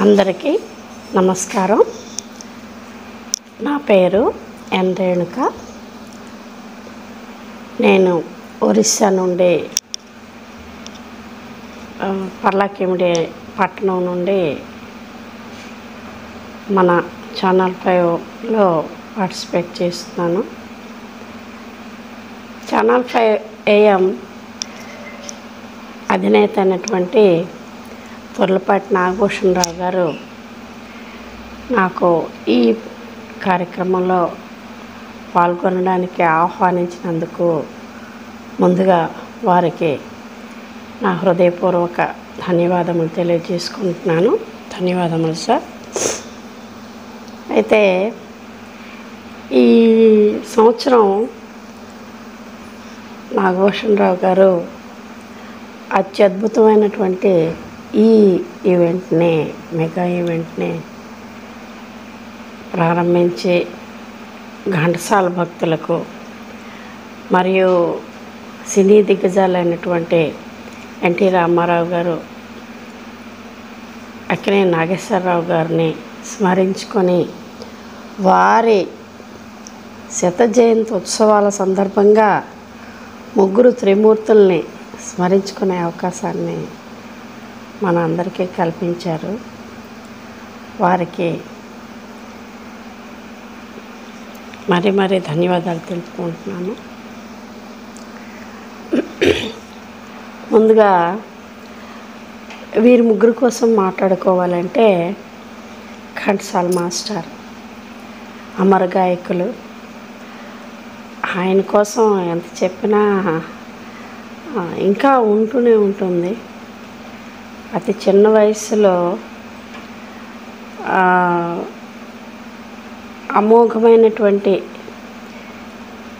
అందరికీ నమస్కారం. నా పేరు ఎన్ రేణుక. నేను ఒరిస్సా నుండి పర్లాకిమిడి పట్టణం నుండి మన ఛానల్ 5లో పార్టిసిపేట్ చేస్తున్నాను. ఛానల్ 5 AM అధినేత అయినటువంటి తొర్లపాటి నాగభూషణరావు గారు నాకు ఈ కార్యక్రమంలో పాల్గొనడానికి ఆహ్వానించినందుకు ముందుగా వారికి నా హృదయపూర్వక ధన్యవాదములు తెలియజేసుకుంటున్నాను. ధన్యవాదములు సార్. అయితే ఈ సంవత్సరం నాగభూషణరావు గారు అత్యద్భుతమైనటువంటి ఈ ఈవెంట్ని, మెగా ఈవెంట్ని ప్రారంభించి ఘంటసాల భక్తులకు మరియు సినీ దిగ్గజాలైనటువంటి ఎన్టీ రామారావు గారు, అక్కినేని నాగేశ్వరరావు గారిని స్మరించుకొని వారి శత జయంతి ఉత్సవాల సందర్భంగా ముగ్గురు త్రిమూర్తుల్ని స్మరించుకునే అవకాశాన్ని మన అందరికీ కల్పించారు. వారికి మరీ ధన్యవాదాలు తెలుపుకుంటున్నాను. ముందుగా వీరి ముగ్గురు కోసం మాట్లాడుకోవాలంటే ఘంటసాల మాస్టర్ అమర గాయకులు. ఆయన కోసం ఎంత చెప్పినా ఇంకా ఉంటూనే ఉంటుంది. అతి చిన్న వయసులో అమోఘమైనటువంటి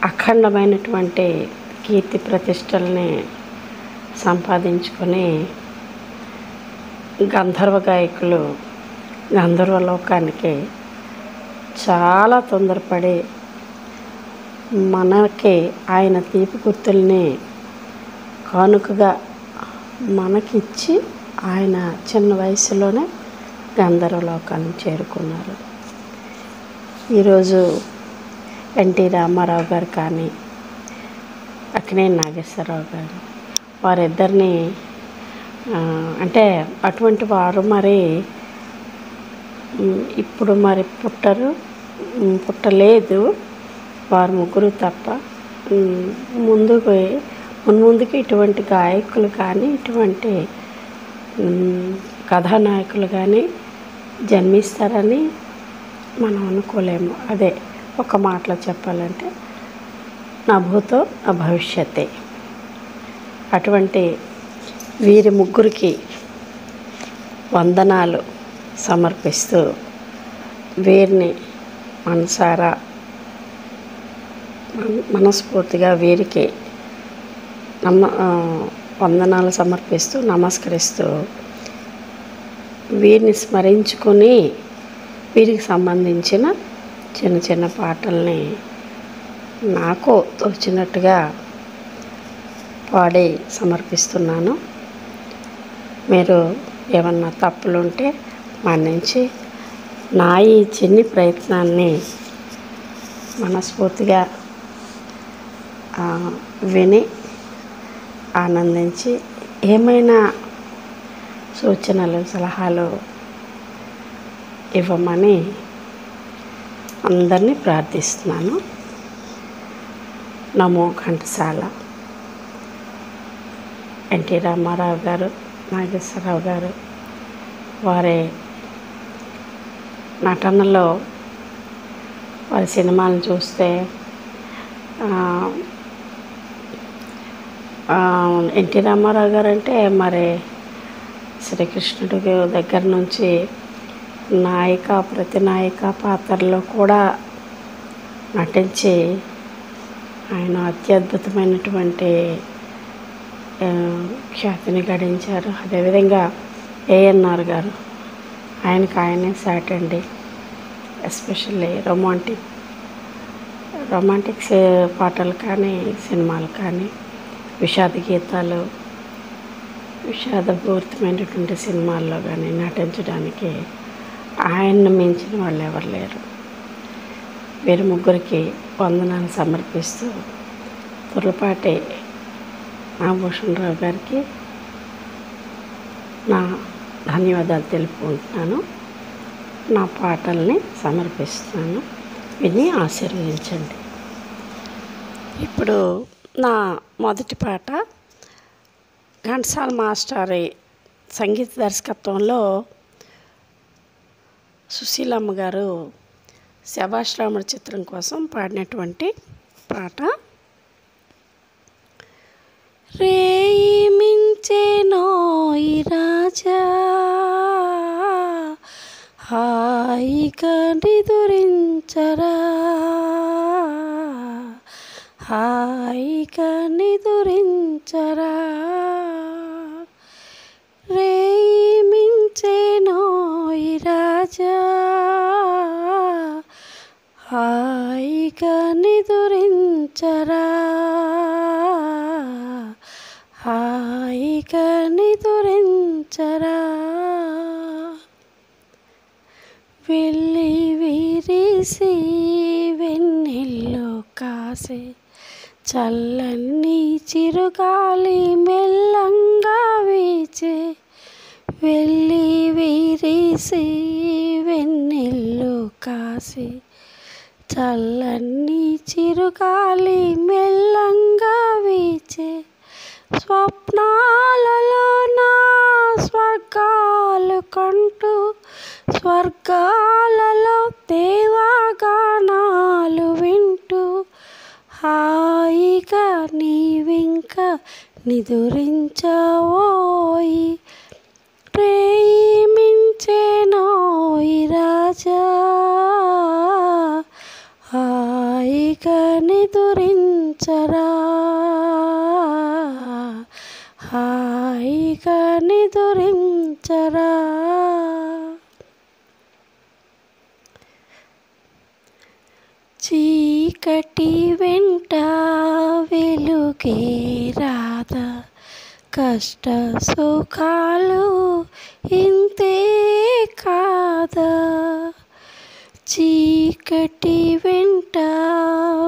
అఖండమైనటువంటి కీర్తి ప్రతిష్టల్ని సంపాదించుకొని గంధర్వ గాయకులు గంధర్వలోకానికి చాలా తొందరపడి మనకి ఆయన తీపి గుర్తుల్ని కానుకగా మనకిచ్చి ఆయన చిన్న వయసులోనే గంధర్వలోకాన్ని చేరుకున్నారు. ఈరోజు ఎన్టీ రామారావు గారు కానీ అక్కినేని నాగేశ్వరరావు గారు వారిద్దరిని అంటే అటువంటి వారు మరి ఇప్పుడు మరి పుట్టలేదు. వారు ముగ్గురు తప్ప ముందుకి ఇటువంటి గాయకులు కానీ ఇటువంటి కథానాయకులు కానీ జన్మిస్తారని మనం అనుకోలేము. అదే ఒక మాటలో చెప్పాలంటే నా భూతో నా భవిష్యత్తే. అటువంటి వీరి ముగ్గురికి వందనాలు సమర్పిస్తూ వీరిని మనస్ఫూర్తిగా వీరికి వందనాలు సమర్పిస్తూ నమస్కరిస్తూ వీరిని స్మరించుకొని వీరికి సంబంధించిన చిన్న చిన్న పాటల్ని నాకు తోచినట్టుగా పాడి సమర్పిస్తున్నాను. మీరు ఏమన్నా తప్పులుంటే మన్నించి నా ఈ చిన్ని ప్రయత్నాన్ని మనస్ఫూర్తిగా విని ఆనందించి ఏమైనా సూచనలు సలహాలు ఇవ్వమని అందరినీ ప్రార్థిస్తున్నాను. నమో ఘంటసాల. ఎన్టీ రామారావు గారు, నాగేశ్వరరావు గారు వారి నటనలో వారి సినిమాలను చూస్తే ఎన్టీ రామారావు గారు అంటే మరి శ్రీకృష్ణుడి దగ్గర నుంచి ప్రతినాయిక పాత్రలో కూడా నటించి ఆయన అత్యద్భుతమైనటువంటి ఖ్యాతిని గడించారు. అదేవిధంగా ఏఎన్ఆర్ గారు, ఆయనే సాటండి. ఎస్పెషల్లీ రొమాంటిక్ పాటలు కానీ సినిమాలు కానీ విషాద గీతాలు విషాదపూరితమైనటువంటి సినిమాల్లో కానీ నటించడానికి ఆయన్ను మించిన వాళ్ళు ఎవరు లేరు. వీరు ముగ్గురికి వందనాలు సమర్పిస్తూ తుర్లపాటి నాగభూషణరావు గారికి నా ధన్యవాదాలు తెలుపుకుంటున్నాను. నా పాటల్ని సమర్పిస్తున్నాను, విని ఆశీర్వదించండి. ఇప్పుడు నా మొదటి పాట ఘంటసాల మాస్టారి సంగీత దర్శకత్వంలో సుశీలమ్మ గారు శభాష్ రాముడు చిత్రం కోసం పాడినటువంటి పాట. రేయి మించెనోయి రాజా హాయిగా నిదురించరా, హాయిగా నిదురించరా, రేయి మించెనోయి రాజా హాయిగా నిదురించరా, హాయిగా నిదురించరా, వెళ్ళి విరిసి వెన్నెల్లో కాసే చల్లని చిరుగాలి మెల్లంగా వీచే, వెళ్ళి విరిసి వెన్నెల్లో కాసే చల్లని చిరుగాలి మెల్లంగా వీచే, స్వప్నాలలో నా స్వర్గాలు కంటూ స్వర్గాలలో దేవగానాలు వింటూ హాయిగా నీవింక నిదురించవోయి, ప్రేమించెనోయి రాజా హాయిగా నిదురించరా, హాయిగా నిదురించరా, చీకటి వెంట వెలుగే రాదా, కష్ట సుఖాలు ఇంతే కాదా, చీకటి వెంట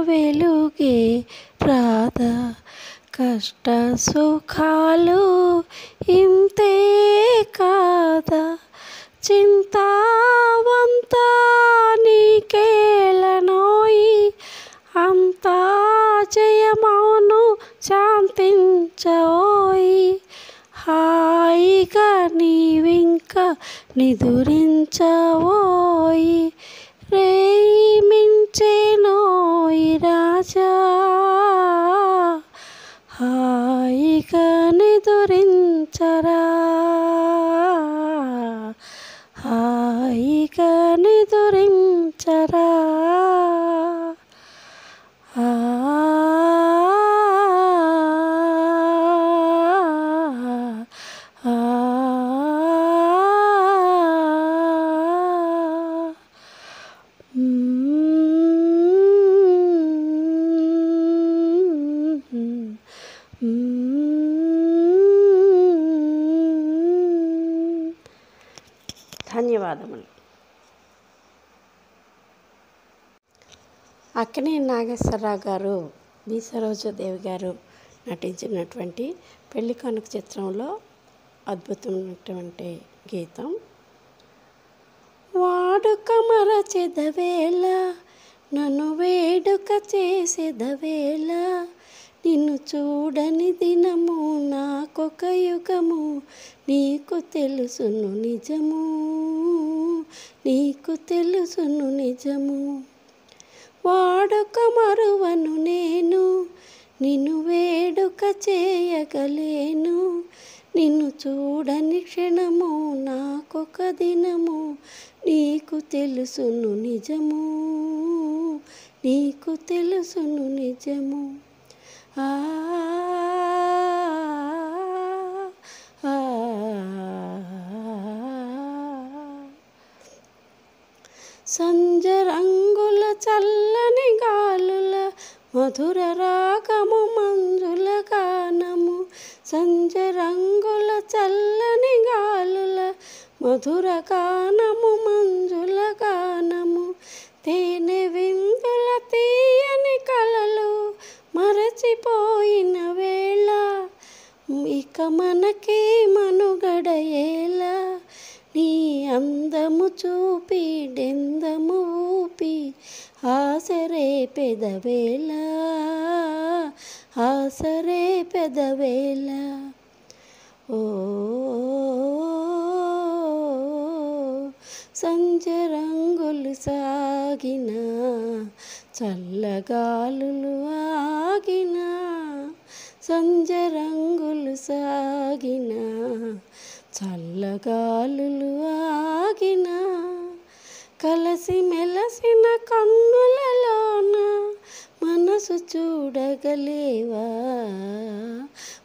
వెలుగే రాదా, కష్ట సుఖాలు ఇంతే కాదా, చింతావంతా నీకేలనోయి, అంతా జయమౌను శాంతించోయి, హాయిగా నీవింక నిదురించవోయి, రేయి మించెనోయి రాజా హాయిగా నిదురించరా, హాయిగా నిదురించరా, ధన్యవాదములు. అక్కినేని నాగేశ్వరరావు గారు, బి సరోజాదేవి గారు నటించినటువంటి పెళ్లి కానుక చిత్రంలో అద్భుతమైనటువంటి గీతం. వాడుక మరచెదవేళ నన్ను వేడుక చేసేదవేళ, నిన్ను చూడని దినము నాకొక యుగము, నీకు తెలుసును నిజము, నీకు తెలుసును నిజము, వాడుక మరువను నేను, నిన్ను వేడుక చేయగలేను, నిన్ను చూడని క్షణము నాకొక దినము, నీకు తెలుసును నిజము, నీకు తెలుసును నిజము, ఆ సంజ రంగుల చల్లని గాలుల మధుర రాగము మంజుల గానము, సంజ రంగుల మధుర గానము మంజుల గానము తేనె విందుల తీయని కలలు మరచిపోయిన వేళ ఇక మనకే మనుగడయేలా నీ అందము చూపి డెందము ఊపి ఆసరే పెదవేళ ఆసరే పెదవేళ ఓ సంజె రంగులు సాగిన చల్లగాలులు ఆగిన సంజె రంగులు సాగిన చల్లగాలులు ఆగిన కలసి మెలసిన కన్నులలోన మనసు చూడగలేవా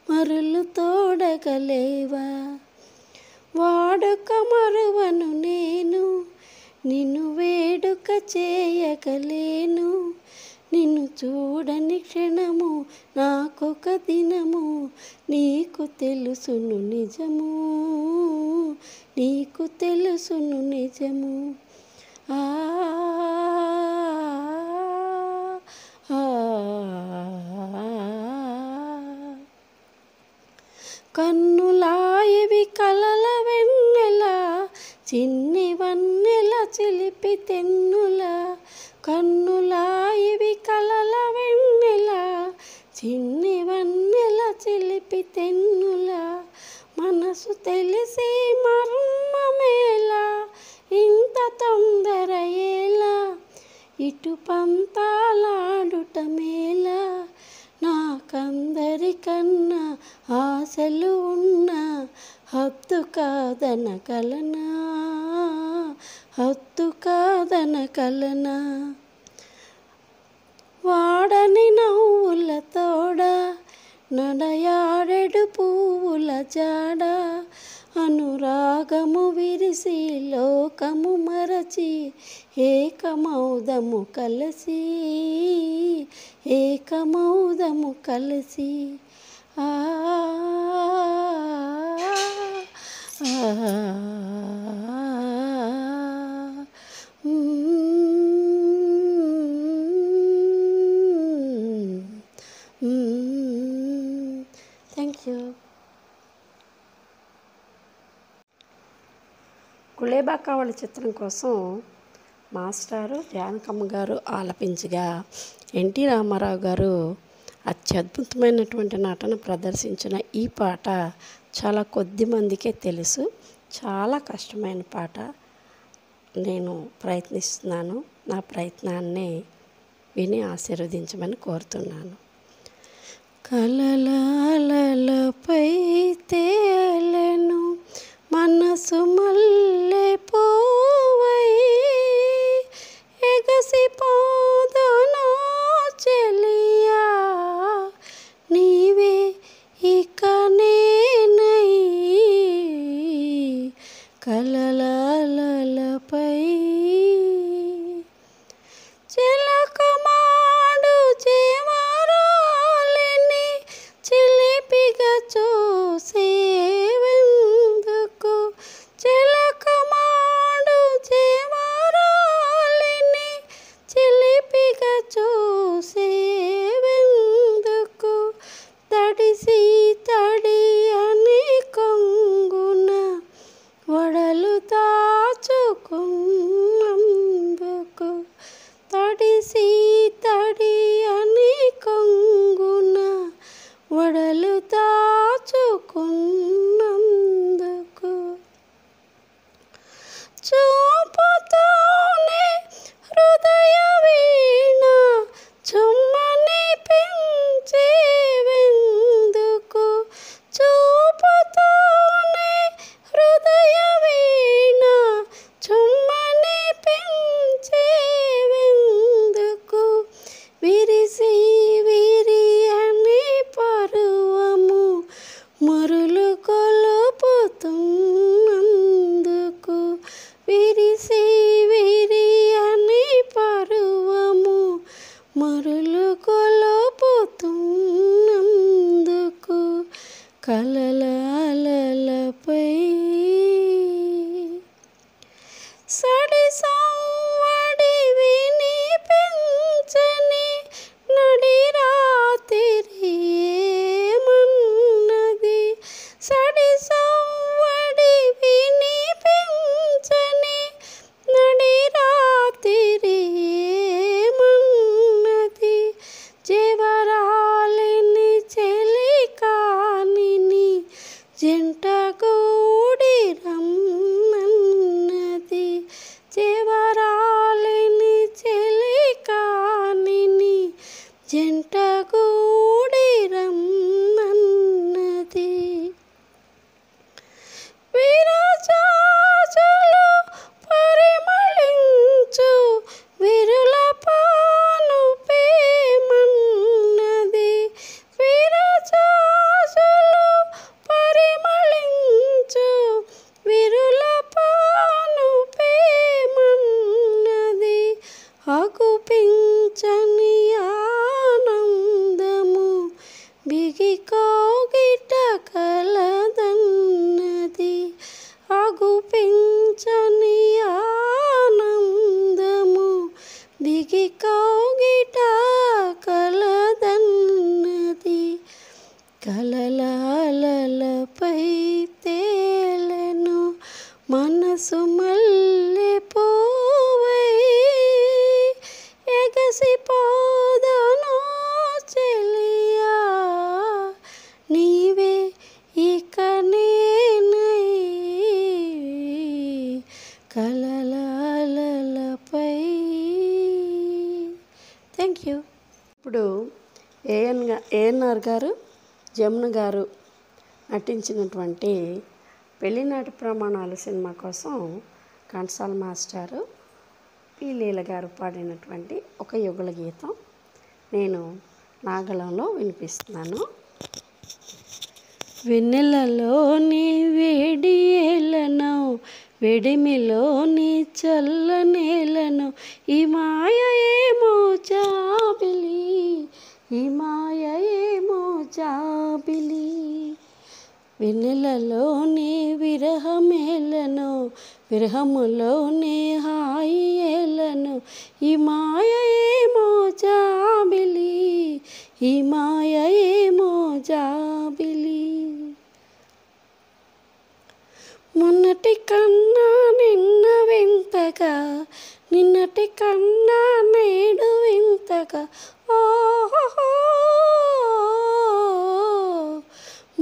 మరులు తోడగలేవా వాడుక మరువను నేను నిన్ను వేడుక చేయగలేను నిన్ను చూడని క్షణము నాకొక దినము నీకు తెలుసును నిజము నీకు తెలుసును నిజము ఆ కన్నులాయివి కలల వెన్నెల చిన్ని వన్నెల చిలిపి తెన్నుల కన్నులాయివి కలల వెన్నెల చిన్ని వన్నెల చిలిపి తెన్నుల మనసు తెలిసి మర్మమేలా ఇంత తొందర ఏలా ఇటు పంతాలాడుట మేలా నాకందరికన్నా ఆశలు ఉన్న హద్దు కాదనగలనా హద్దు కాదనగలనా వాడని నవ్వుల తోడ నడయాడెడు పువ్వుల జాడ అనురాగము విరిసి లోకము మరచి ఏకమౌదము కలసి ఏకమౌదము కలసి ఆ థ్యాంక్ యూ. గులేబా కావళి చిత్రం కోసం మాస్టారు జానకమ్మ గారు ఆలపించగా ఎన్టీ రామారావు గారు అత్యద్భుతమైనటువంటి నటన ప్రదర్శించిన ఈ పాట చాలా కొద్ది మందికే తెలుసు. చాలా కష్టమైన పాట. నేను ప్రయత్నిస్తున్నాను. నా ప్రయత్నాన్ని విని ఆశీర్వదించమని కోరుతున్నాను. కలలపై తేలెను మనసు మల్లె పూవై ఎగసిపోదు నా చెలియా నీవే ఇక నేనై కలలపై చిలకమాడు జీవరాలిని చిలిపిగా చూసేవెందుకు చిలకమాడు జీవరాలిని చిలిపిగా చూసేవెందుకు తడిసి తడి అని కొంగున వడలు దాచుకున్నందుకు మనసు మల్లె పూవై ఎగసిపోదనో చెలియా నీవే ఇక నేనై కలలపై. Thank you. ఇప్పుడు ఏఎన్ఆర్ గారు, జమున గారు నటించినటువంటి పెళ్లినాటి ప్రమాణాలు సినిమా కోసం ఘంటసాల మాస్టారు, పి లీల గారు పాడినటువంటి ఒక యుగళ గీతం నేను నాగళంలో వినిపిస్తున్నాను. వెన్నెలలోని వేడి ఏలను, వెడిమిలోని చల్లనేలను, ఈ మాయ ఏమో జాబిలి, ఈ మాయ ఏమో జాబిలి. వెన్నెలలోని విరహమేలను, విరహములోని హాయి ఏలను, ఈ మాయ ఏమో జాబిలి, ఈ మాయ ఏమో జాబిలి. మొన్నటి కన్నా నిన్న వింతగా, నిన్నటి కన్నా నేడు వింతగా, ఓహో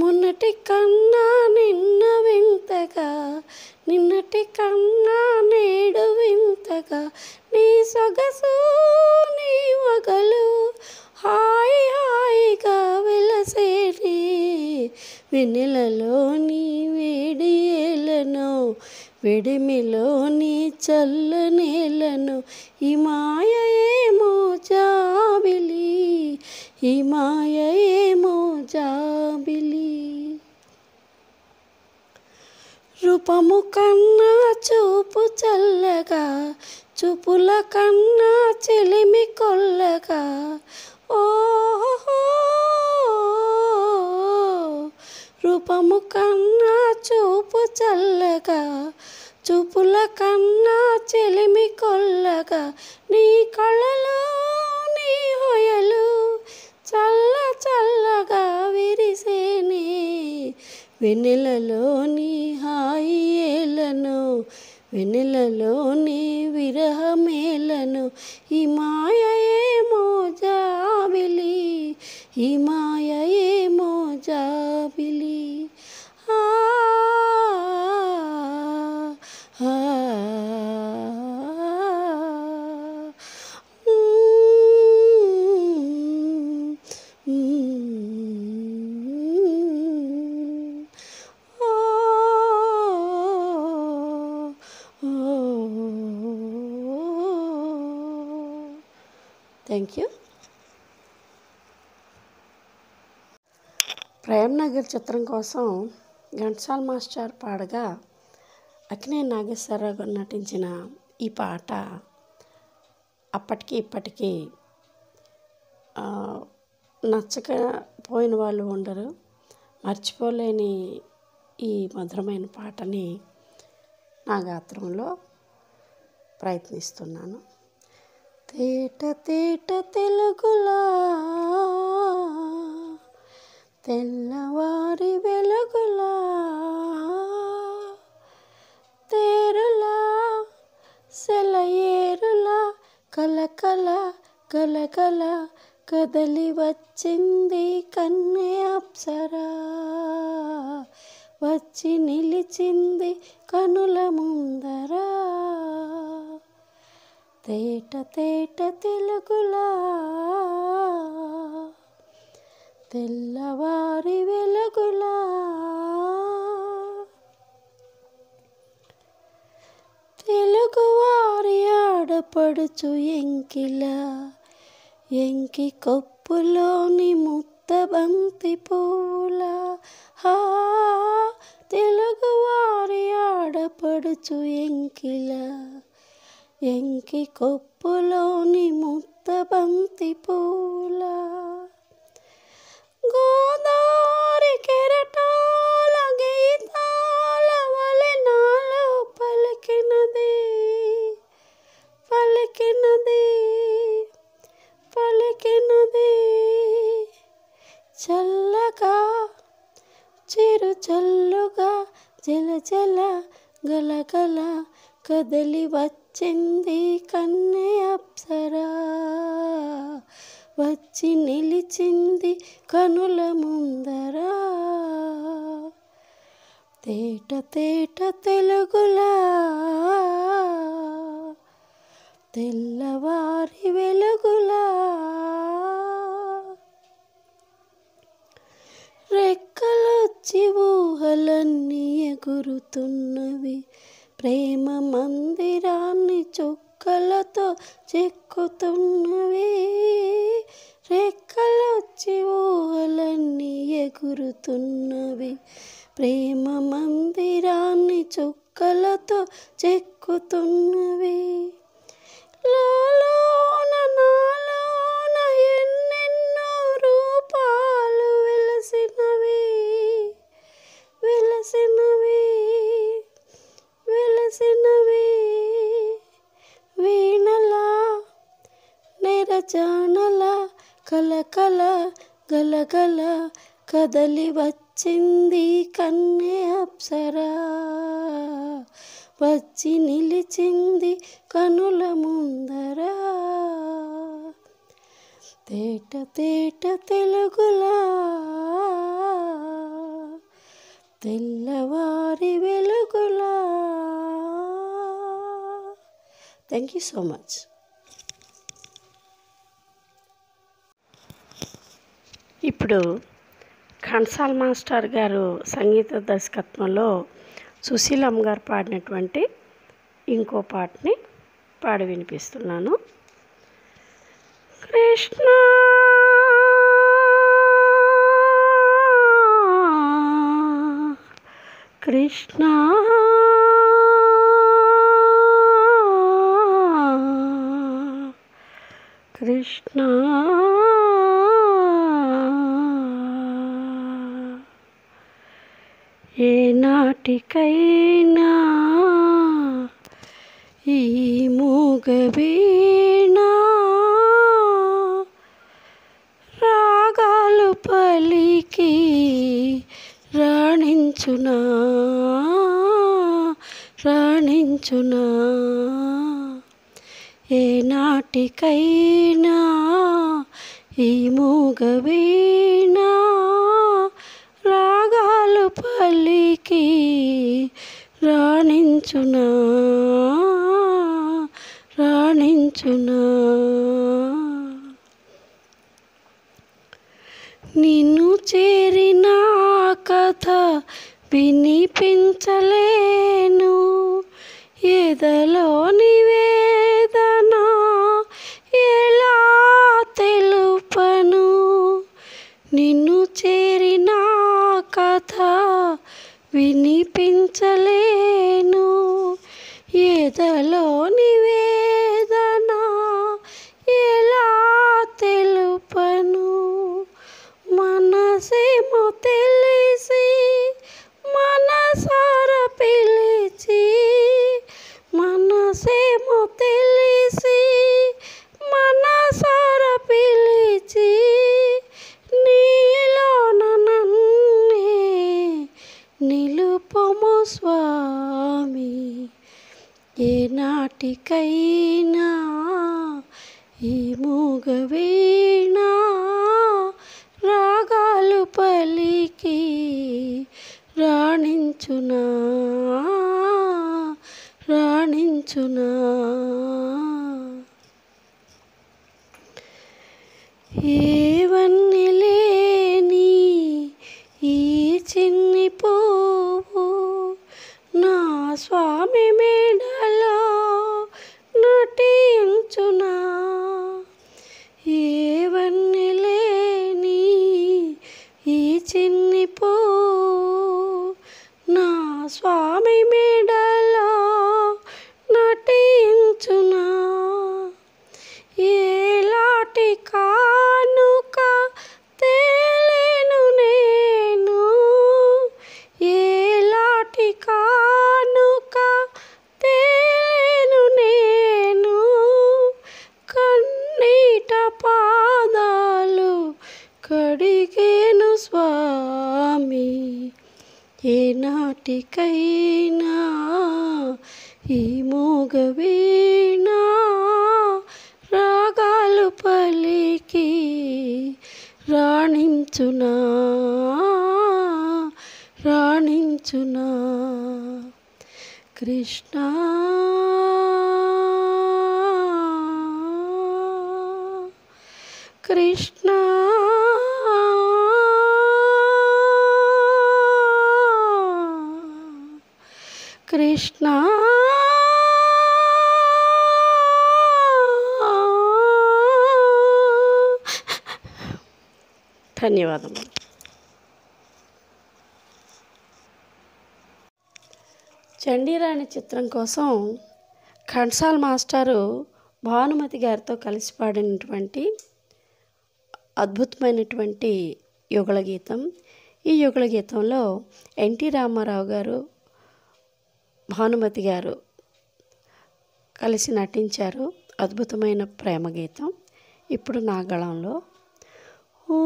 మొన్నటి కన్నా నిన్న వింతగా, నిన్నటి కన్నా నేడు వింతగా, నీ సొగసు నీ వగలు హాయి హాయిగా వెలసేనే. వెన్నెలలోని వేడి ఏలను, వెడిమిలోని చల్లనేలను, ఈ మాయ ఏమో జాబిలి, ఈ మాయ ఏమో జాబిలి. రూపము కన్నా చూపు చల్లగా, చూపుల కన్నా చెలిమి కొల్లగా, ఓహో రూపము కన్నా చూపు చల్లగా, చూపుల కన్నా చెలిమి కొల్లగా, నీ కళ్ళలో నీ హొయలు చల్ల చల్లగా విరిసేనే. వెన్నెలలోని హాయి ఏలను, వెన్నెలలోని విరహమేలను, ఈ మాయ ఏమో జాబిలి, ఈ మాయ ఏమో జాబిలి. ఆ ఆ థ్యాంక్ యూ. ప్రేమ్నగర్ చిత్రం కోసం ఘంటసాల మాస్టర్ పాడగా అక్కినేని నాగేశ్వరరావు గారు నటించిన ఈ పాట అప్పటికి ఇప్పటికీ నచ్చకపోయిన వాళ్ళు ఉండరు. మర్చిపోలేని ఈ మధురమైన పాటని నా గాత్రంలో ప్రయత్నిస్తున్నాను. తేట తేట తెలుగులా తెల్లవారి వెలుగులా, తేరులా సెలయేరులా కలకల గలగల కదలి వచ్చింది కన్య అప్సరా, వచ్చి నిలిచింది కనుల ముందరా. తేట తేట తెలుగులా తెల్లవారి వెలుగులా, తెలుగువారి ఆడపడుచు ఎంకిలా, ఎంకి కొప్పులోని ముత్తబంతి పూలా. తెలుగువారి ఆడపడుచు ఎంకిలా, ఎంకి కొప్పులోని ముత్తబంతి పూలా. గోదావరి కెరటాల గీతాల వలె నాలో పలికినది, పలికినది, పలికినది. చల్లగా చిరు చల్లుగా జల జల గలగల కదలి వచ్చింది కన్నె అప్సరా, వచ్చి నిలిచింది కనుల ముందరా. తేట తేట తెలుగులా తెల్లవారి వెలుగులా, రెక్కలొచ్చి ఊహలన్నీ ఎగురుతున్నవి, ప్రేమ మందిరాన్ని చుక్కలతో చెక్కుతున్నవి. రెక్కలొచ్చి ఊహలన్నీ ఎగురుతున్నవి, ప్రేమ మందిరాన్ని చుక్కలతో చెక్కుతున్నవి. లోలోన నాలోన ఎన్నెన్నో రూపాలు వెలసినవి, వెలసినవి, వెలసినవి. వీణలా నెరజానలా కలకల గలగల కదలి వచ్చింది కన్నె అప్సరా, వచ్చి నిలిచింది కనుల ముందరా. తేట తేట తెలుగులా తెల్లవారి వెలుగులా. Thank you so much. ఇప్పుడు ఘంటసాల మాస్టర్ గారు సంగీత దర్శకత్వంలో సుశీలమ్మ గారు పాడినటువంటి ఇంకో పాటని పాడి వినిపిస్తున్నాను. కృష్ణ కృష్ణ కృష్ణ ఏనాటికైనా ఈ మూగవీణ రాగాలు పలికి రాణించునా, రాణించునా. ఏనాటికైనా ఈ మూగవీణ రాగాలు పలికి రాణించునా, రాణించునా. నిన్ను చేరిన కథ వినిపించలేను, ఎదలోని వేదన ఎలా తెలుపను. నిన్ను చేరిన కథ వినిపించలేను, ఎదలోని వేదన ఎలా తెలుపను. మనసేమో తెలిసి మనసార పిలిచి, మనసేమో తెలిసి మనసార పిలిచి, నీలోన నన్నే నిలుపుము స్వామి. ఏనాటికైనా ఈ మూగవీణ రాగాలు పలికి రాణించునా, రాణించునా. ఏవన్నీ లేని ఈ చిన్ని పువ్వు నా స్వామి మేడలో నటించునా. ఏవన్నీ లేని ఈ చిన్ని పువ్వు నా స్వామి మేడలో నటించునా. ఏలాటి కానుక తేలేను నేను, ఏలాటి కానుక ఈ మూగవీణ రాగాలు పలికి రాణించునా రాణించునా కృష్ణ కృష్ణ కృష్ణ ధన్యవాదములు. చండీరాణి చిత్రం కోసం ఘంటసాల మాస్టారు భానుమతి గారితో కలిసి పాడినటువంటి అద్భుతమైనటువంటి యుగళ గీతం. ఈ యుగళ గీతంలో ఎన్టీ రామారావు గారు, భానుమతి గారు కలిసి నటించారు. అద్భుతమైన ప్రేమ గీతం. ఇప్పుడు నా గళంలో ఓ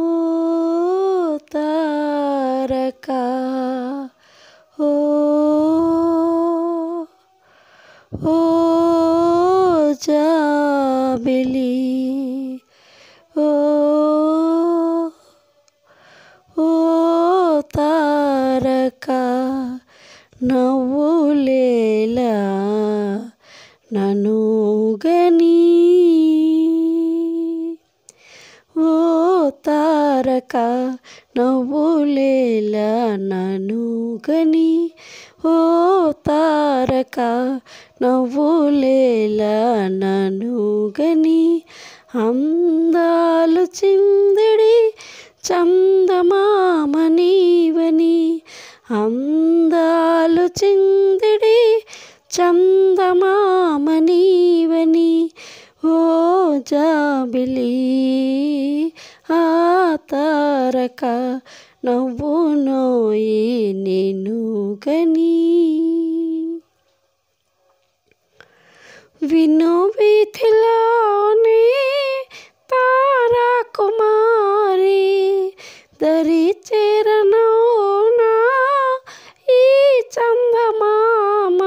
తారక ఓ ఓ జాబిలి ఓ ఓ తారక నవ్వులేలా నన్ను గని ఓ తారక నవ్వులేలా నన్ను గని ఓ తారక నవ్వులేలా నన్ను గని అందాలు చిందిడి చందమామ నీవని అందాలు చిందిడి చందమామ నీవని ఓ జాబిలి ఆ తారక నవ్వునోయి నిన్ను గని విను వీధిలోని తారా కుమారి దరి చేరనోనా ఈ చందమామ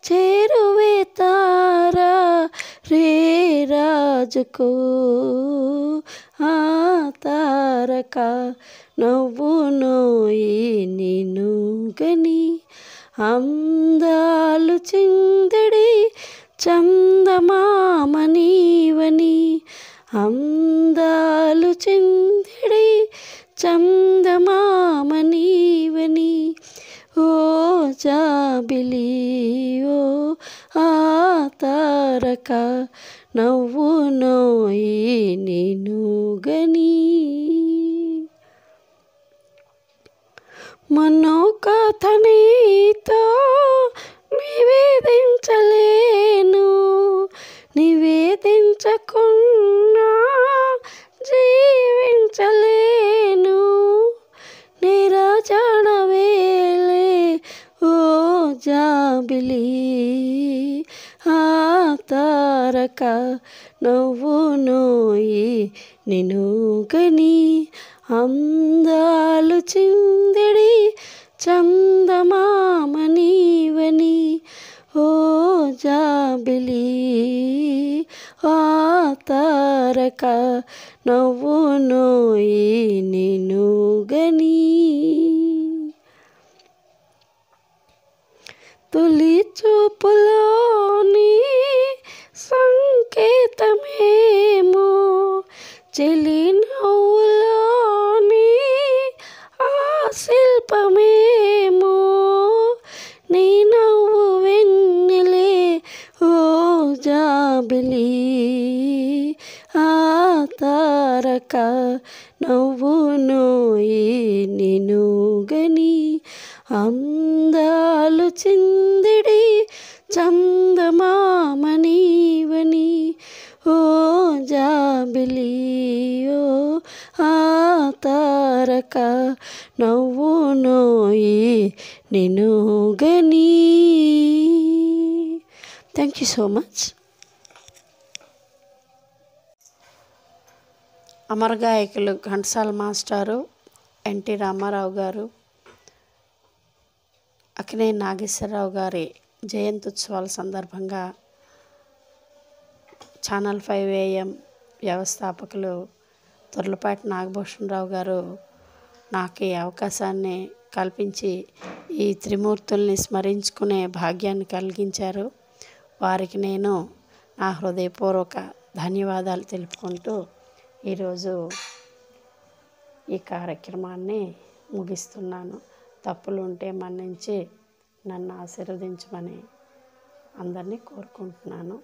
చేరువే తారా రే రాజుకు ఆ తారక నవ్వునోయి నిన్ను గని అందాలు చిందిడి చందమామ నీవని అందాలు చిందిడి చందమామ నీవని ఓ జాబిలి ఓ ఆ తారక నవ్వునోయి నిన్ను గని మనోకథ నీతో నివేదించలేను నివేదించకున్నా జీవించలేను నిరాజన వేలే ఓ జాబిలి ఆ తారక నవ్వునోయి నిన్ను గని అందాలు చిందిడి చందమామ నీవని ఓ జాబిలి ఆ తారక నవ్వునోయి నిన్ను గని తొలి చూపులోని సంకేతమేమో చెలి నవ్వులోని ఆ శిల్పమేమో నీ నవ్వు వెన్నెలే ఓ జాబిలి ఆ తారక నవ్వునోయి నిన్ను గని అందాలు చిందిడి చందమామ నీవని ఓ జాబిలి ఓ ఆ తారక నవ్వునోయి నిన్ను గని. Thank you so much. అమర గాయకులు ఘంటసాల మాస్టారు, ఎన్టీ రామారావు గారు, అక్కినేని నాగేశ్వరరావు గారి జయంత్యుత్సవాల సందర్భంగా ఛానల్ 5 AM వ్యవస్థాపకులు తుర్లపాటి నాగభూషణరావు గారు నాకు ఈ అవకాశాన్ని కల్పించి ఈ త్రిమూర్తుల్ని స్మరించుకునే భాగ్యాన్ని కలిగించారు. వారికి నేను నా హృదయపూర్వక ధన్యవాదాలు తెలుపుకుంటూ ఈరోజు ఈ కార్యక్రమాన్ని ముగిస్తున్నాను. తప్పులు ఉంటే మన్నించి నన్ను ఆశీర్వదించమని అందరినీ కోరుకుంటున్నాను.